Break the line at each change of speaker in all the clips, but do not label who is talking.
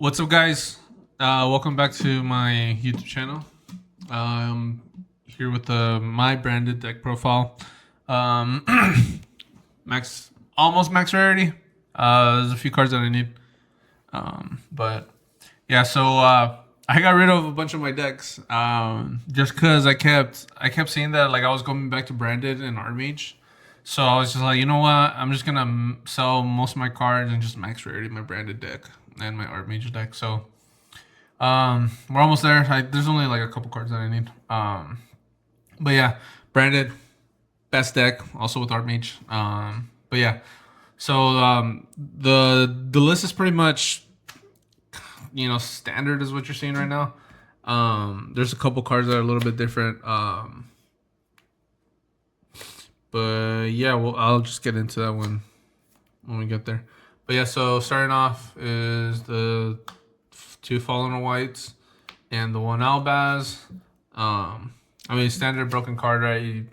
What's up, guys? Welcome back to my YouTube channel. Here with my branded deck profile. Um, almost max rarity. There's a few cards that I need. But yeah, so I got rid of a bunch of my decks. Just because I kept seeing that like I was going back to branded and Armage. So I was just like, you know what? I'm just gonna sell most of my cards and just max rarity my branded deck and my Armage deck. So we're almost there. There's only like a couple cards that I need. But yeah, branded best deck also with Armage. But yeah, so the list is pretty much standard is what you're seeing right now. There's a couple cards that are a little bit different. But yeah, well, I'll just get into that when we get there. But yeah, so starting off is the two Fallen Whites and the one Albaz. I mean, standard broken card, right?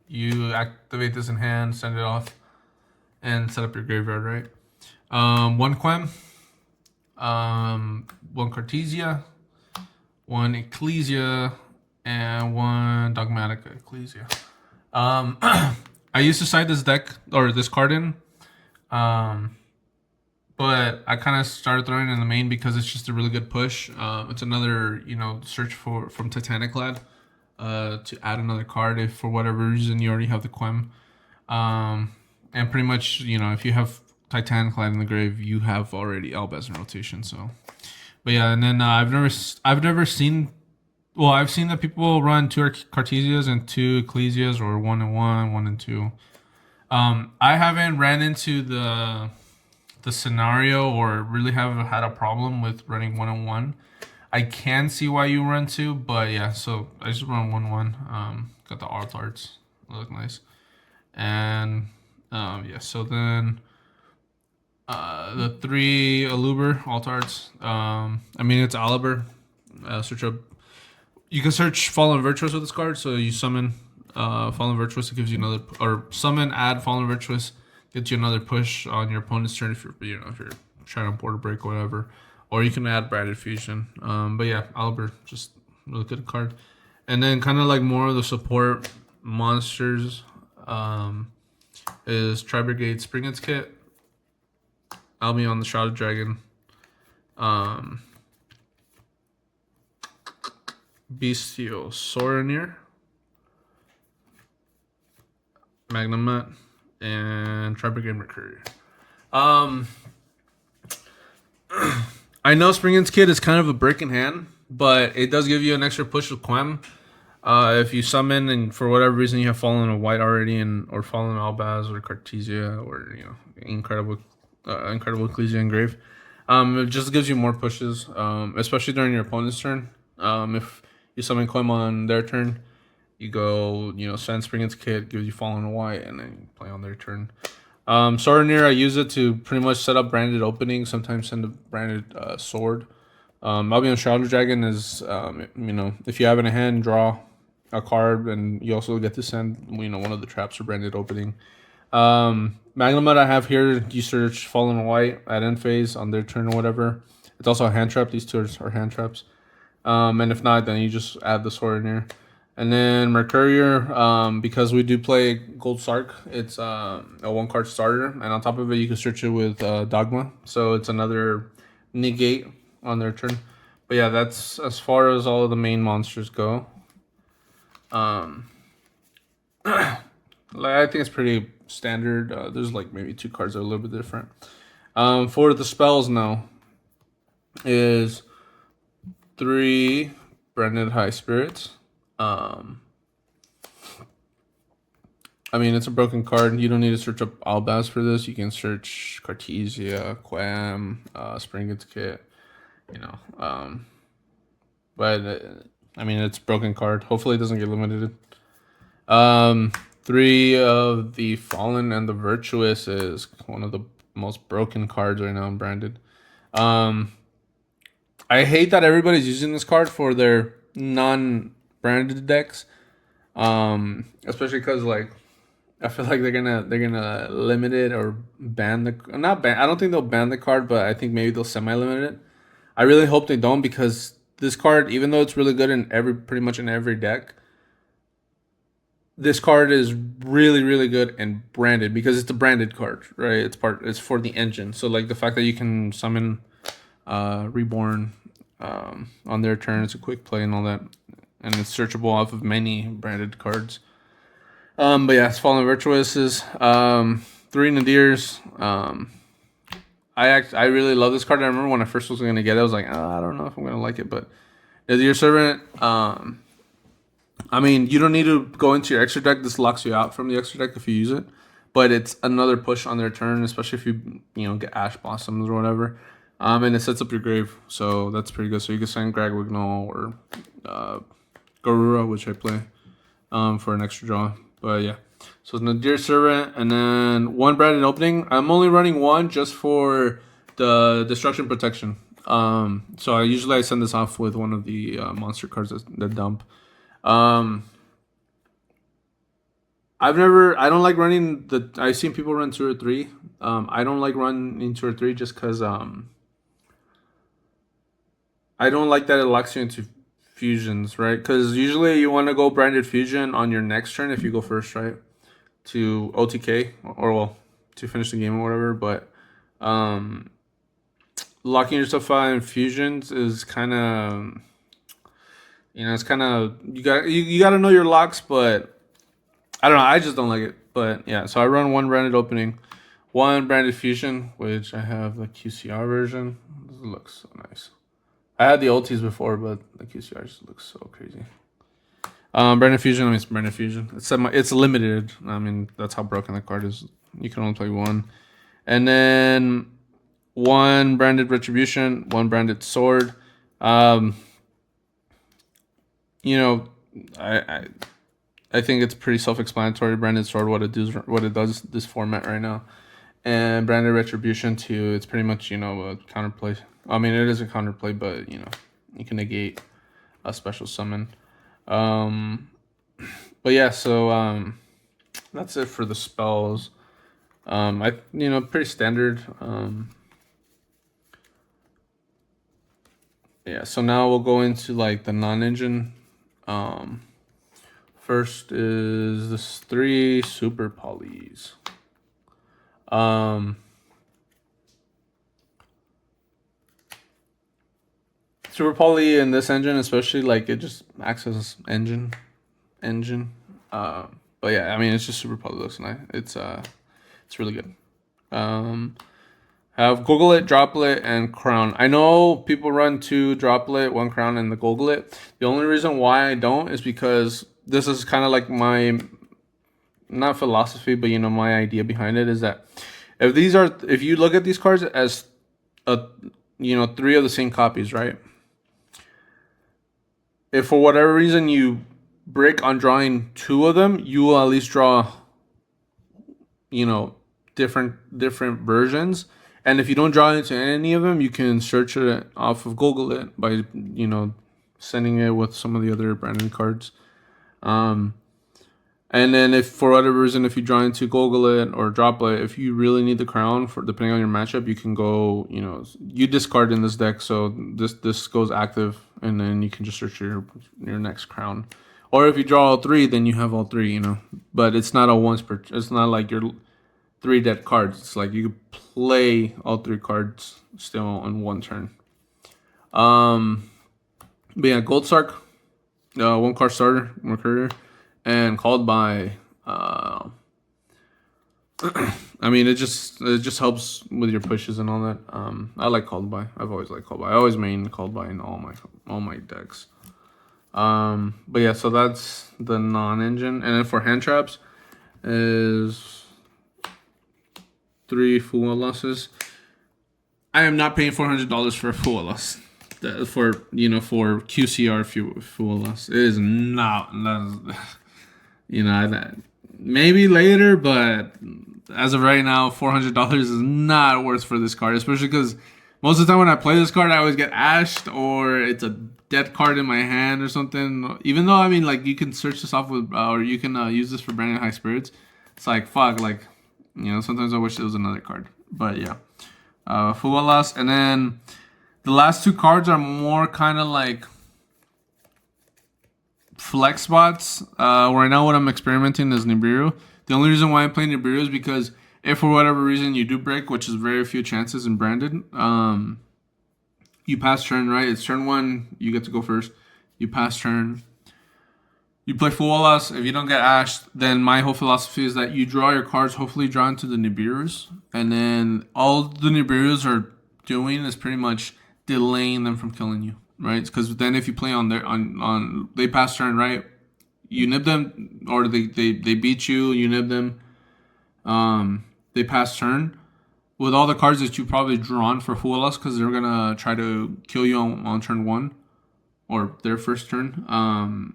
You activate this in hand, send it off, and set up your graveyard, right? One Quem, one Cartesia, one Ecclesia, and one Dogmatica Ecclesia. I used to side this deck or this card in, but I kind of started throwing it in the main because it's just a really good push. It's another search from Titanic Lad to add another card if for whatever reason you already have the Quem. And pretty much if you have Titanic Lad in the grave, you have already Albaz in rotation. So, but yeah, and then I've never seen. Well, I've seen that people run two Cartesias and two Ecclesias, or 1 and 1, 1 and 2. I haven't ran into the scenario or really have had a problem with running 1 and 1. I can see why you run two, but yeah, so I just run 1 1. Got the alt arts, look nice, and yeah. So then the three Aluber alt arts. I mean it's Aliber. Search up. You can search Fallen Virtuous with this card. So you summon Fallen Virtuous. It gives you another, or summon, add Fallen Virtuous, gets you another push on your opponent's turn if you're if you're trying to border break or whatever. Or you can add Branded Fusion. But yeah, Albert, just really good card. And then kind of like more of the support monsters is Tri-Brigade Springets Kit, Albion the Shrouded Dragon, Bestial Soraneer, Magnamet, and Tri-Brigade Mercury. I know Springen's Kid is kind of a brick in hand, but it does give you an extra push with Quem. If you summon and for whatever reason you have Fallen a White already, or Fallen Albaz or Cartesia or Incredible Ecclesia Engrave, it just gives you more pushes, especially during your opponent's turn. If you summon Quem on their turn, you go send Springen's Kid, gives you Fallen a White, and then you play on their turn. Soraneer, I use it to pretty much set up branded openings. Sometimes send a branded sword. Albion Shrouded Dragon is, if you have it in a hand, draw a card, and you also get to send, one of the traps or branded opening. Magnamet I have here, you search Fallen White at end phase on their turn or whatever. It's also a hand trap. These two are hand traps. And if not, then you just add the Soraneer. And then Mercurier, because we do play Gold Sark, it's a 1-card starter. And on top of it, you can search it with Dogma. So it's another negate on their turn. But yeah, that's as far as all of the main monsters go. I think it's pretty standard. There's like maybe 2 cards that are a little bit different. For the spells now is 3 Branded High Spirits. I mean, it's a broken card. You don't need to search up Albaz for this. You can search Cartesia, Quem, Springen's Kit, but I mean, it's a broken card. Hopefully it doesn't get limited. 3 of the Fallen and the Virtuous is one of the most broken cards right now in branded. I hate that everybody's using this card for their non-branded decks. Especially because like I feel like they're gonna limit it or ban the not ban. I don't think they'll ban the card, but I think maybe they'll semi-limit it. I really hope they don't, because this card, even though it's really good in pretty much in every deck, this card is really really good and branded, because it's a branded card, right? It's for the engine. So like the fact that you can summon Reborn on their turn, it's a quick play and all that, and it's searchable off of many branded cards. But yeah, it's Fallen Virtuouses, 3 Nadirs. I really love this card. I remember when I first was gonna get it, I was like, oh, I don't know if I'm gonna like it, but Nadir Servant. I mean, you don't need to go into your extra deck. This locks you out from the extra deck if you use it, but it's another push on their turn, especially if you get Ash Blossoms or whatever. And it sets up your grave, so that's pretty good. So you can send Greg Wignall or Garura, which I play, for an extra draw. But yeah, so Nadir Servant, and then 1 branded opening. I'm only running 1 just for the destruction protection. So I send this off with one of the monster cards that dump. I don't like running I've seen people run 2 or 3. I don't like running 2 or 3 just because I don't like that it locks you into fusions, right? Because usually you want to go branded fusion on your next turn if you go first, right? To OTK, or well, to finish the game or whatever. But locking yourself out in fusions is kind of, it's kind of, you got to know your locks, but I don't know. I just don't like it. But yeah, so I run 1 branded opening, 1 branded fusion, which I have the QCR version. This looks so nice. I had the ultis before, but the QCR just looks so crazy. Branded Fusion, it's Branded Fusion. It's limited. I mean, that's how broken the card is. You can only play 1. And then 1 branded Retribution, 1 branded Sword. I think it's pretty self-explanatory. Branded Sword, what it does this format right now, and branded Retribution too. It's pretty much a counterplay. I mean, it is a counterplay, but you can negate a special summon. But yeah, so that's it for the spells. Pretty standard. Yeah, so now we'll go into like the non-engine. First is this 3 super polys. Super poly in this engine, especially, like, it just acts as engine. But yeah, I mean, it's just super poly. Looks nice. It's really good. Have Googlet, Droplet, and Crown. I know people run 2 Droplet, 1 Crown, and the Googlet. The only reason why I don't is because this is kind of like my, not philosophy, but my idea behind it is that if you look at these cards as 3 of the same copies, right? If for whatever reason you break on drawing 2 of them, you will at least draw, different versions. And if you don't draw into any of them, you can search it off of Google it by sending it with some of the other branded cards. And then if for whatever reason, if you draw into Google it or Droplet, if you really need the crown for depending on your matchup, you can go, you discard in this deck, so this goes active, and then you can just search your next crown. Or if you draw all 3, then you have all 3, But it's not it's not like your 3 dead cards. It's like you could play all 3 cards still on 1 turn. But yeah, Gold Sark, 1 card starter, 1 courier, and called by. I mean, it just helps with your pushes and all that. I like called by. I've always liked called by. I always main called by in all my decks. But yeah, so that's the non-engine, and then for hand traps is 3 Full losses. I am not paying $400 for a Full loss. For QCR Full loss, it is not. Maybe later, but as of right now, $400 is not worth for this card, especially because most of the time when I play this card, I always get ashed or it's a dead card in my hand or something. Even though, I mean, like, you can search this off with, or you can use this for branded high spirits. It's like, fuck, like, sometimes I wish it was another card. But yeah, Full loss, and then The last two cards are more kind of like flex spots. Right now, what I'm experimenting is Nibiru. The only reason why I'm playing Nibiru is because if for whatever reason you do break, which is very few chances in branded, you pass turn, right? It's turn one, you get to go first. You pass turn. You play full loss. If you don't get ashed, then my whole philosophy is that you draw your cards, hopefully draw into the Nibirus. And then all the Nibirus are doing is pretty much delaying them from killing you, right? Because then if you play on their on they pass turn, right? You nib them or they beat you, you nib them. They pass turn. With all the cards that you probably drawn for full loss because they're gonna try to kill you on turn one or their first turn.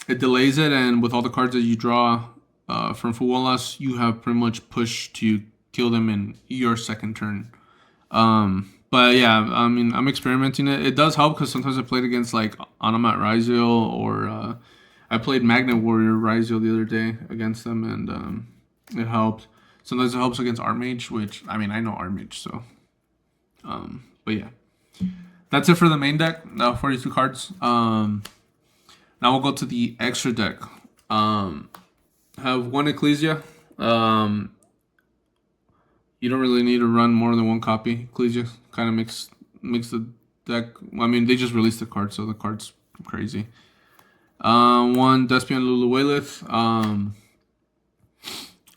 It delays it, and with all the cards that you draw from Fuwalas, you have pretty much pushed to kill them in your second turn. But yeah, I mean, I'm experimenting it. It does help because sometimes I played against like Anamat Ryzio or I played Magnet Warrior Ryzio the other day against them, and it helped. Sometimes it helps against Archmage, which I mean I know Archmage, so. But yeah, that's it for the main deck. 42 cards. Now we'll go to the extra deck. Have one Ecclesia. You don't really need to run more than one copy. Ecclesia kind of makes the deck. I mean, they just released the card, so the card's crazy. One Despian Luluwalith.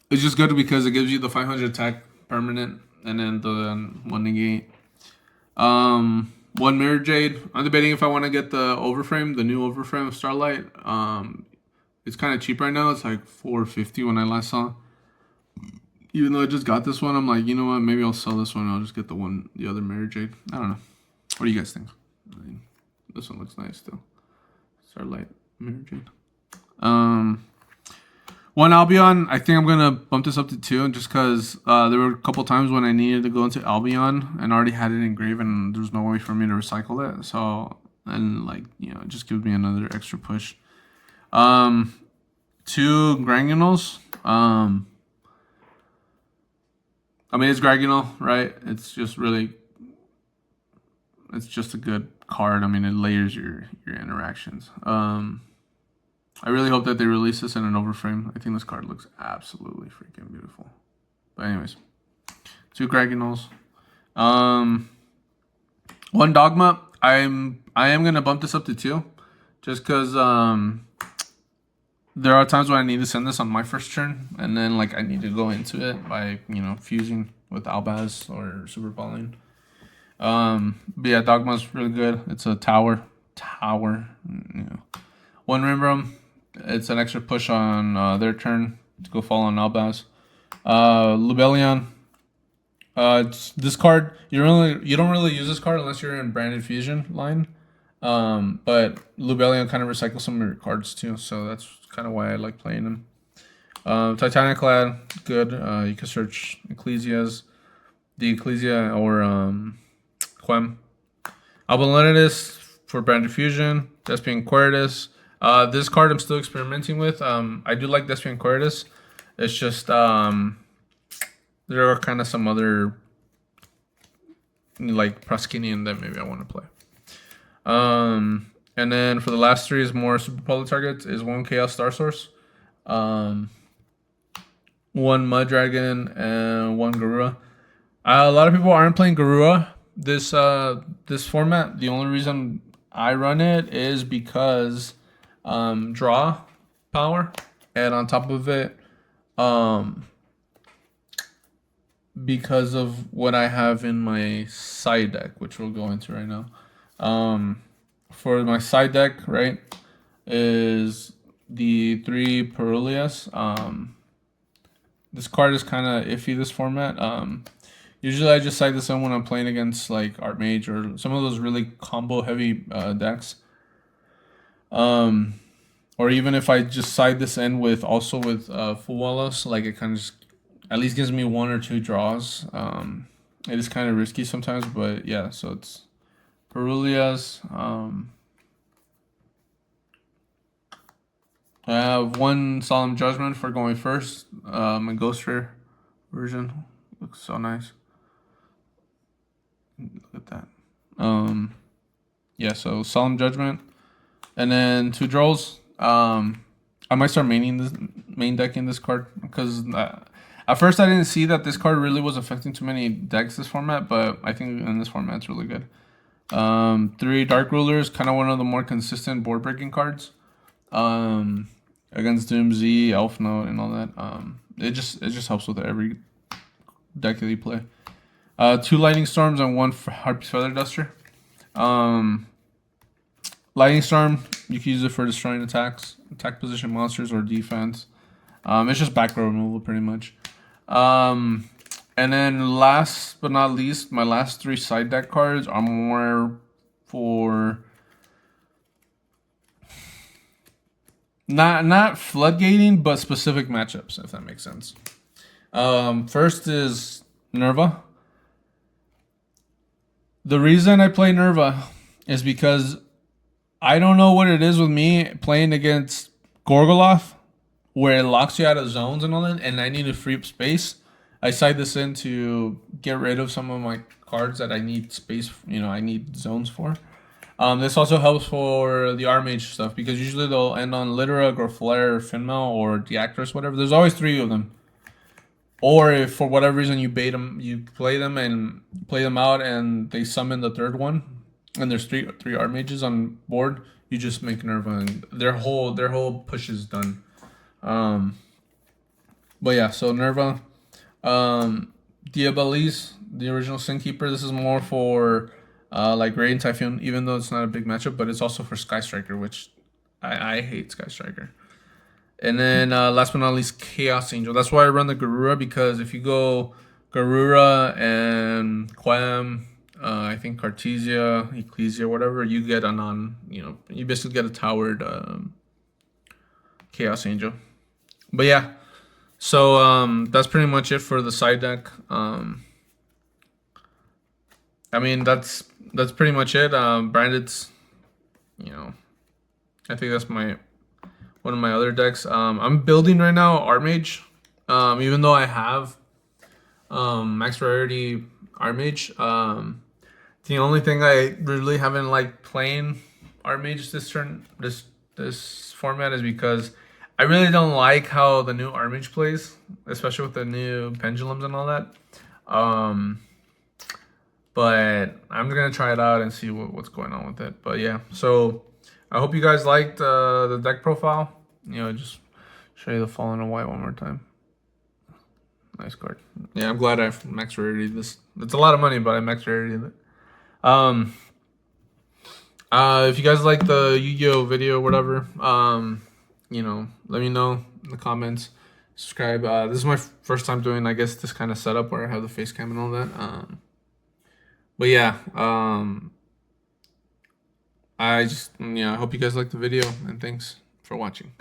It's just good because it gives you the 500 attack permanent, and then the one negate. One Mirror Jade. I'm debating if I want to get the overframe, the new overframe of Starlight. It's kind of cheap right now. It's like $450 when I last saw. Even though I just got this one, I'm like, you know what? Maybe I'll sell this one. I'll just get the other Mirror Jade. I don't know. What do you guys think? I mean, this one looks nice still. Starlight Mirror Jade. One Albion, I think I'm going to bump this up to 2 just because there were a couple times when I needed to go into Albion and already had it engraved and there's no way for me to recycle it. So, and like, you know, it just gives me another extra push. 2 Granules. I mean, it's Granule, right? It's just really, it's just a good card. I mean, it layers your interactions. I really hope that they release this in an overframe. I think this card looks absolutely freaking beautiful. But anyways, 2 Granules. One Dogma. I am gonna bump this up to 2, just because there are times when I need to send this on my first turn, and then like I need to go into it by fusing with Albaz or Super Pauline. But yeah, Dogma's really good. It's a tower. One Rimbrum. It's an extra push on their turn to go fall on Albaz. Lubellion. This card, you don't really use this card unless you're in Branded Fusion line. But Lubellion kind of recycles some of your cards too, so that's kind of why I like playing them. Titaniclad, good. You can search Ecclesias, the Ecclesia, or Quem. Albalenitis for Branded Fusion. Despian Queritus. This card I'm still experimenting with. I do like Despian Queritus. It's just there are kind of some other like Proskinian that maybe I want to play. And then for the last 3 is more Super Poly targets. Is 1 Chaos Star Source, 1 Mud Dragon, and 1 Garura. A lot of people aren't playing Garura this format. The only reason I run it is because draw power, and on top of it, because of what I have in my side deck, which we'll go into right now. For my side deck, right, is the 3 Perulias. This card is kind of iffy, this format. Usually I just side this in when I'm playing against like Archmage or some of those really combo heavy decks. Or even if I just side this in with Full Wallace, like it kind of just at least gives me 1 or 2 draws. It is kind of risky sometimes, but yeah, so it's Perulias. I have 1 Solemn Judgment for going first. My Ghost Rare version looks so nice. Look at that. Yeah, so Solemn Judgment. And then 2 draws. I might start main decking this card because at first I didn't see that this card really was affecting too many decks this format, but I think in this format it's really good. 3 Dark Rulers, kind of one of the more consistent board breaking cards. Against Doom Z, Elf Note, and all that. It just helps with every deck that you play. 2 Lightning Storms and 1 Harpy's Feather Duster. Lightning Storm, you can use it for destroying attack position monsters, or defense. It's just back row removal pretty much. And then last but not least, my last 3 side deck cards are more for not floodgating, but specific matchups, if that makes sense. First is Nerva. The reason I play Nerva is because I don't know what it is with me playing against Gorgoloth, where it locks you out of zones and all that, and I need to free up space. I side this in to get rid of some of my cards that I need space, I need zones for. This also helps for the Armage stuff, because usually they'll end on Littera, or Flare, or Finmail, or Deactress, whatever. There's always 3 of them. Or if for whatever reason you bait them, you play them out, and they summon the 3rd one, and there's three Armages on board, you just make Nerva, and their whole push is done. But yeah, so Nerva, Diabolise, the original Sin Keeper. This is more for like Radiant Typhoon, even though it's not a big matchup, but it's also for Sky Striker, which I hate Sky Striker. And then last but not least, Chaos Angel. That's why I run the Garura, because if you go Garura and Quem, I think Cartesia, Ecclesia, whatever, you get a you basically get a towered Chaos Angel. But yeah, so that's pretty much it for the side deck. I mean, that's pretty much it. Branded's, I think that's one of my other decks. I'm building right now Armage. Even though I have Max Rarity Armage. The only thing I really haven't liked playing Armage this format is because I really don't like how the new Armage plays, especially with the new pendulums and all that. But I'm gonna try it out and see what's going on with it. But yeah, so I hope you guys liked the deck profile. Just show you the Fallen in White one more time. Nice card. Yeah, I'm glad I max rarity this. It's a lot of money, but I max rarity it. If you guys like the Yu-Gi-Oh video or whatever, let me know in the comments. Subscribe. This is my first time doing, I guess, this kind of setup where I have the face cam and all that. But yeah, I hope you guys liked the video, and thanks for watching.